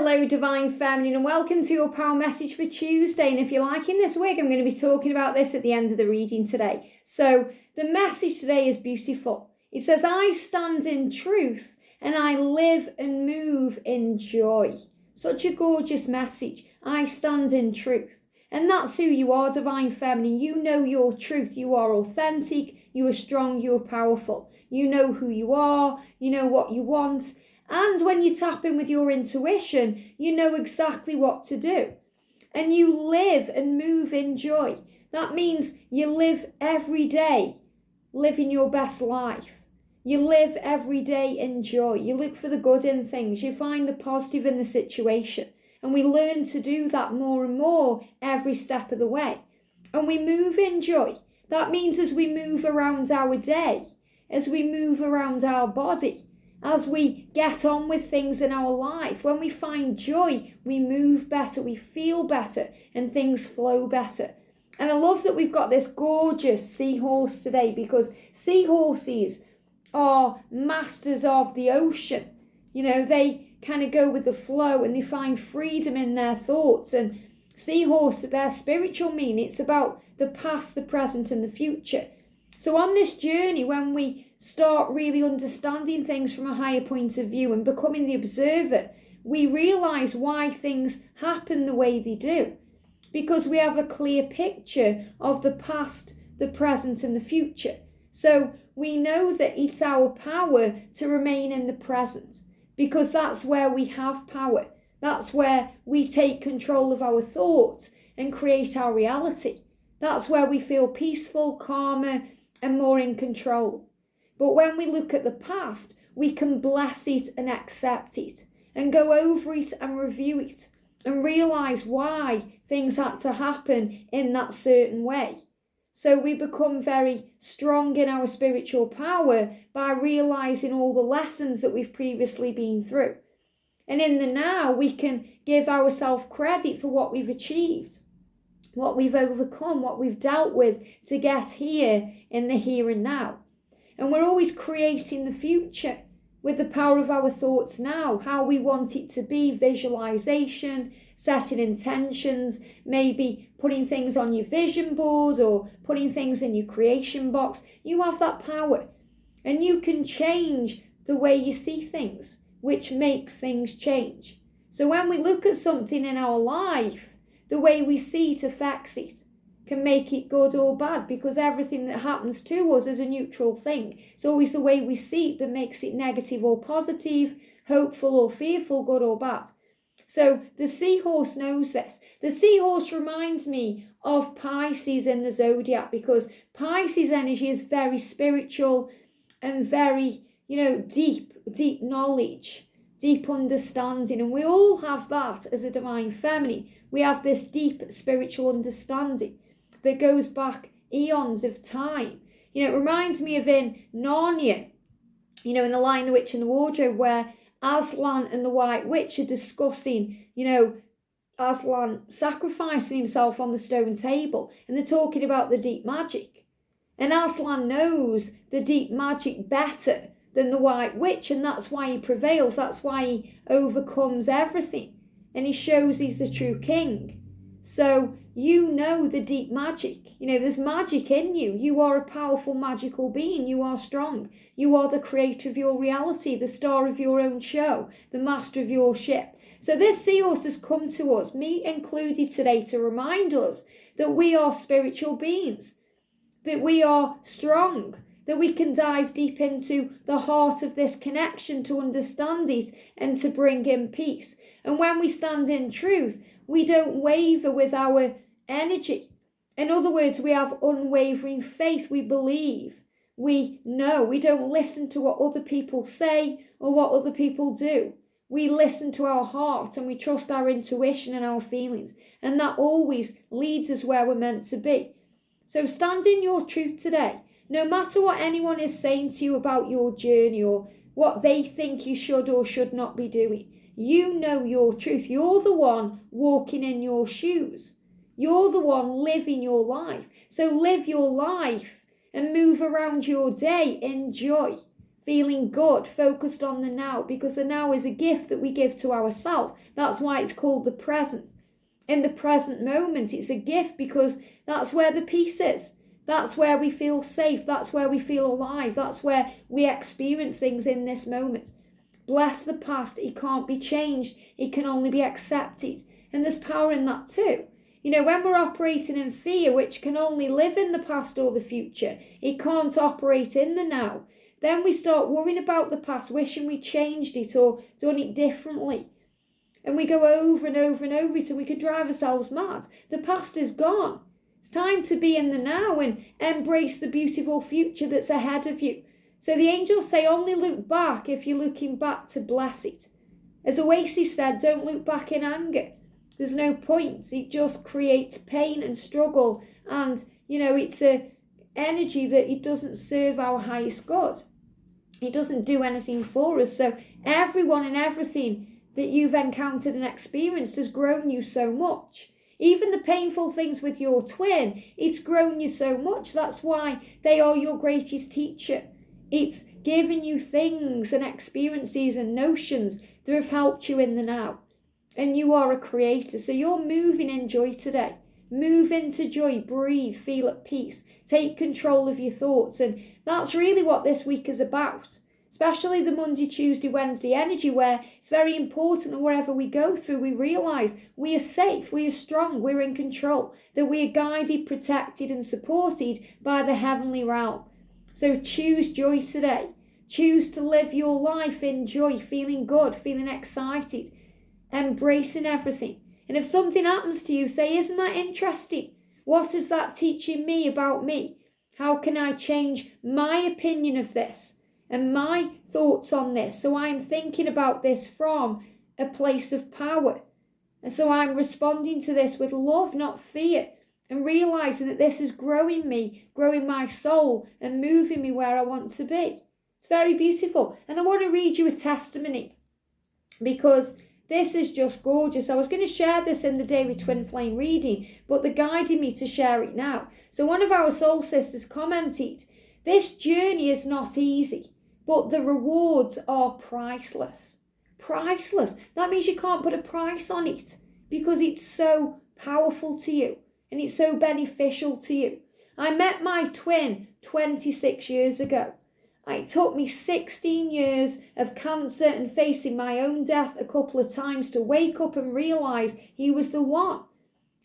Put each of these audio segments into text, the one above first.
Hello Divine Feminine, and welcome to your power message for Tuesday. And if you're liking this week, I'm going to be talking about this at the end of the reading today. So the message today is beautiful. It says, I stand in truth and I live and move in joy. Such a gorgeous message. I stand in truth. And that's who you are, Divine Feminine. You know your truth. You are authentic. You are strong. You are powerful. You know who you are. You know what you want. And when you tap in with your intuition, you know exactly what to do. And you live and move in joy. That means you live every day living your best life. You live every day in joy. You look for the good in things. You find the positive in the situation. And we learn to do that more and more every step of the way. And we move in joy. That means as we move around our day, as we move around our body, as we get on with things in our life, when we find joy, we move better, we feel better, and things flow better. And I love that we've got this gorgeous seahorse today, because seahorses are masters of the ocean. You know, they kind of go with the flow and they find freedom in their thoughts. And seahorse, their spiritual meaning, it's about the past, the present, and the future. So on this journey, when we start really understanding things from a higher point of view and becoming the observer, we realise why things happen the way they do. Because we have a clear picture of the past, the present, and the future. So we know that it's our power to remain in the present, because that's where we have power. That's where we take control of our thoughts and create our reality. That's where we feel peaceful, calmer, and more in control. But when we look at the past, we can bless it and accept it and go over it and review it and realise why things had to happen in that certain way. So we become very strong in our spiritual power by realising all the lessons that we've previously been through. And in the now, we can give ourselves credit for what we've achieved, what we've overcome, what we've dealt with to get here in the here and now. And we're always creating the future with the power of our thoughts now, how we want it to be, visualization, setting intentions, maybe putting things on your vision board or putting things in your creation box. You have that power and you can change the way you see things, which makes things change. So when we look at something in our life, the way we see it affects it, can make it good or bad, because everything that happens to us is a neutral thing. It's always the way we see it that makes it negative or positive, hopeful or fearful, good or bad. So the seahorse knows this. The seahorse reminds me of Pisces in the zodiac, because Pisces energy is very spiritual and very, deep knowledge, deep understanding. And we all have that as a divine feminine. We have this deep spiritual understanding that goes back eons of time. It reminds me of in Narnia, in The Lion, the Witch and the Wardrobe, where Aslan and the White Witch are discussing, Aslan sacrificing himself on the stone table, and they're talking about the deep magic. And Aslan knows the deep magic better than the White Witch, and that's why he prevails, that's why he overcomes everything, and he shows he's the true king. So you know the deep magic. There's magic in you. You are a powerful, magical being. You are strong. You are the creator of your reality, the star of your own show, the master of your ship. So this seahorse has come to us, me included today, to remind us that we are spiritual beings, that we are strong, that we can dive deep into the heart of this connection to understand it and to bring in peace. And when we stand in truth, we don't waver with our energy. In other words, we have unwavering faith. We believe. We know. We don't listen to what other people say or what other people do. We listen to our heart and we trust our intuition and our feelings. And that always leads us where we're meant to be. So stand in your truth today. No matter what anyone is saying to you about your journey or what they think you should or should not be doing, you know your truth. You're the one walking in your shoes. You're the one living your life. So live your life and move around your day in joy. feeling good, focused on the now, because the now is a gift that we give to ourselves. That's why it's called the present. In the present moment, it's a gift because that's where the peace is. That's where we feel safe. That's where we feel alive. That's where we experience things in this moment. Bless the past. It can't be changed. It can only be accepted. And there's power in that too. You know, when we're operating in fear, which can only live in the past or the future, it can't operate in the now. Then we start worrying about the past, wishing we changed it or done it differently. And we go over and over and over it, and we can drive ourselves mad. The past is gone. It's time to be in the now and embrace the beautiful future that's ahead of you. So the angels say, only look back if you're looking back to bless it. As Oasis said, don't look back in anger. There's no point. It just creates pain and struggle. And, you know, it's a energy that it doesn't serve our highest good. It doesn't do anything for us. So everyone and everything that you've encountered and experienced has grown you so much. Even the painful things with your twin, it's grown you so much. That's why they are your greatest teacher. It's given you things and experiences and notions that have helped you in the now. And you are a creator. So you're moving in joy today. Move into joy, breathe, feel at peace. Take control of your thoughts. And that's really what this week is about. Especially the Monday, Tuesday, Wednesday energy, where it's very important that wherever we go through, we realise we are safe, we are strong, we're in control, that we are guided, protected and supported by the heavenly realm. So choose joy today. Choose to live your life in joy, feeling good, feeling excited, embracing everything. And if something happens to you, say, isn't that interesting? What is that teaching me about me? How can I change my opinion of this and my thoughts on this? So I'm thinking about this from a place of power. And so I'm responding to this with love, not fear, and realising that this is growing me, growing my soul and moving me where I want to be. It's very beautiful. And I want to read you a testimony because this is just gorgeous. I was going to share this in the daily twin flame reading, but they're guiding me to share it now. So one of our soul sisters commented, this journey is not easy, but the rewards are priceless. Priceless. That means you can't put a price on it because it's so powerful to you and it's so beneficial to you. I met my twin 26 years ago. It took me 16 years of cancer and facing my own death a couple of times to wake up and realise he was the one.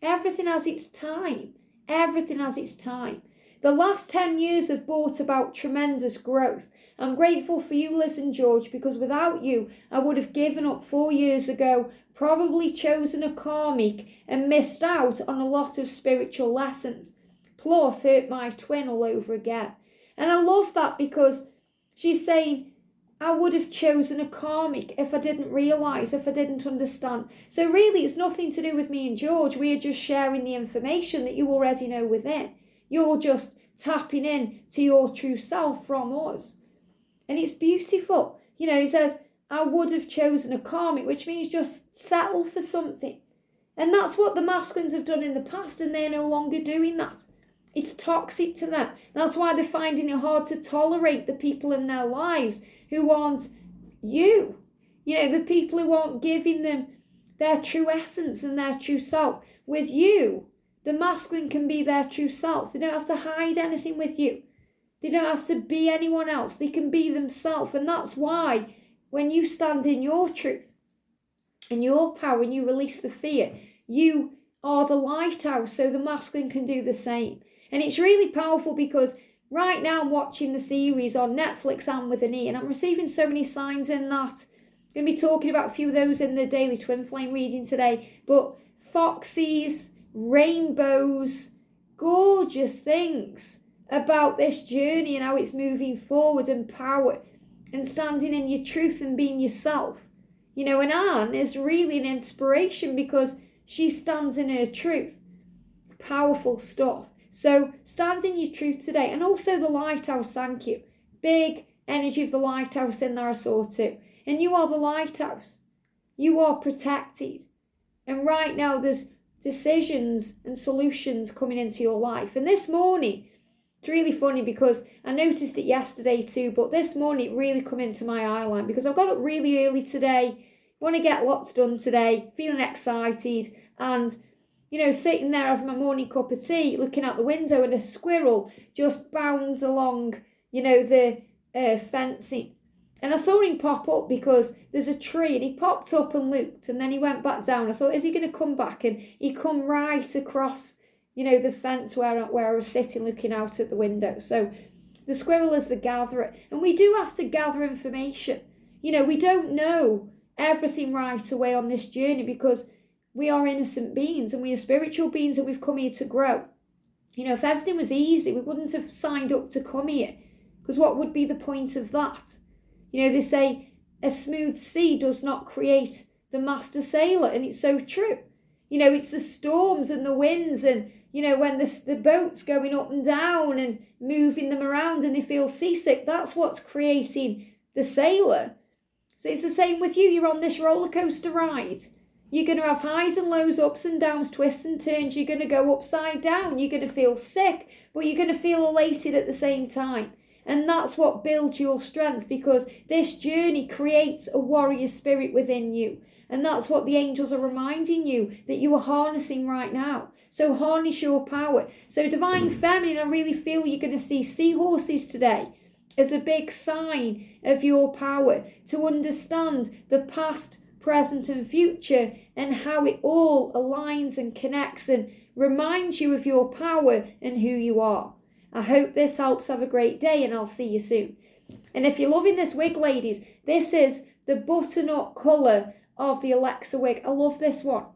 Everything has its time. Everything has its time. The last 10 years have brought about tremendous growth. I'm grateful for you, Liz and George, because without you, I would have given up 4 years ago, probably chosen a karmic and missed out on a lot of spiritual lessons, plus hurt my twin all over again. And I love that because she's saying, I would have chosen a karmic if I didn't realise, if I didn't understand. So really, it's nothing to do with me and George. We are just sharing the information that you already know within. You're just tapping in to your true self from us. And it's beautiful. You know, he says, I would have chosen a karmic, which means just settle for something. And that's what the masculines have done in the past, and they're no longer doing that. It's toxic to them. That's why they're finding it hard to tolerate the people in their lives who aren't you. You know, the people who aren't giving them their true essence and their true self. With you, the masculine can be their true self. They don't have to hide anything with you. They don't have to be anyone else. They can be themselves. And that's why when you stand in your truth and your power and you release the fear, you are the lighthouse so the masculine can do the same. And it's really powerful because right now I'm watching the series on Netflix, Anne with an E, and I'm receiving so many signs in that. I'm going to be talking about a few of those in the daily twin flame reading today. But foxes, rainbows, gorgeous things about this journey and how it's moving forward and power and standing in your truth and being yourself. You know, and Anne is really an inspiration because she stands in her truth. Powerful stuff. So stand in your truth today. And also the lighthouse, thank you. Big energy of the lighthouse in there I saw too. And you are the lighthouse. You are protected. And right now there's decisions and solutions coming into your life. And this morning, It's really funny because I noticed it yesterday too, but this morning it really come into my eye line because I got up really early today, want to get lots done today, feeling excited, and sitting there having my morning cup of tea, looking out the window, and a squirrel just bounds along, the fencing. And I saw him pop up because there's a tree, and he popped up and looked, and then he went back down. I thought, is he going to come back? And he come right across, the fence where I was sitting looking out at the window. So the squirrel is the gatherer. And we do have to gather information. We don't know everything right away on this journey because we are innocent beings and we are spiritual beings and we've come here to grow. If everything was easy, we wouldn't have signed up to come here, because what would be the point of that? They say a smooth sea does not create the master sailor, and it's so true. It's the storms and the winds and, when the boat's going up and down and moving them around and they feel seasick, that's what's creating the sailor. So it's the same with you. You're on this roller coaster ride. You're going to have highs and lows, ups and downs, twists and turns. You're going to go upside down. You're going to feel sick, but you're going to feel elated at the same time. And that's what builds your strength, because this journey creates a warrior spirit within you. And that's what the angels are reminding you that you are harnessing right now. So harness your power. So Divine Feminine, I really feel you're going to see seahorses today as a big sign of your power, to understand the past, present and future, and how it all aligns and connects and reminds you of your power and who you are. I hope this helps. Have a great day, and I'll see you soon. And if you're loving this wig, ladies, this is the butternut colour of the Alexa wig. I love this one.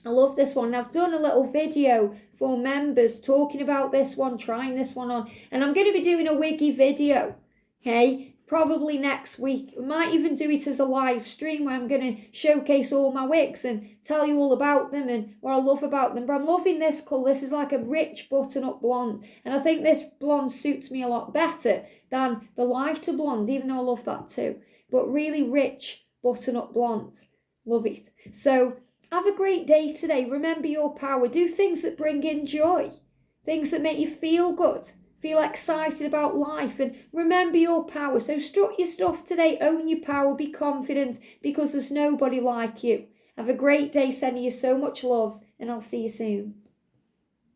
I've done a little video for members talking about this one, trying this one on, and I'm going to be doing a wiggy video, okay? Probably next week. I might even do it as a live stream where I'm going to showcase all my wigs and tell you all about them and what I love about them. But I'm loving this colour. This is like a rich butternut blonde. And I think this blonde suits me a lot better than the lighter blonde, even though I love that too. But really rich butternut blonde. Love it. So have a great day today. Remember your power. Do things that bring in joy. Things that make you feel good. Feel excited about life, and remember your power. So strut your stuff today, own your power, be confident, because there's nobody like you. Have a great day, sending you so much love, and I'll see you soon.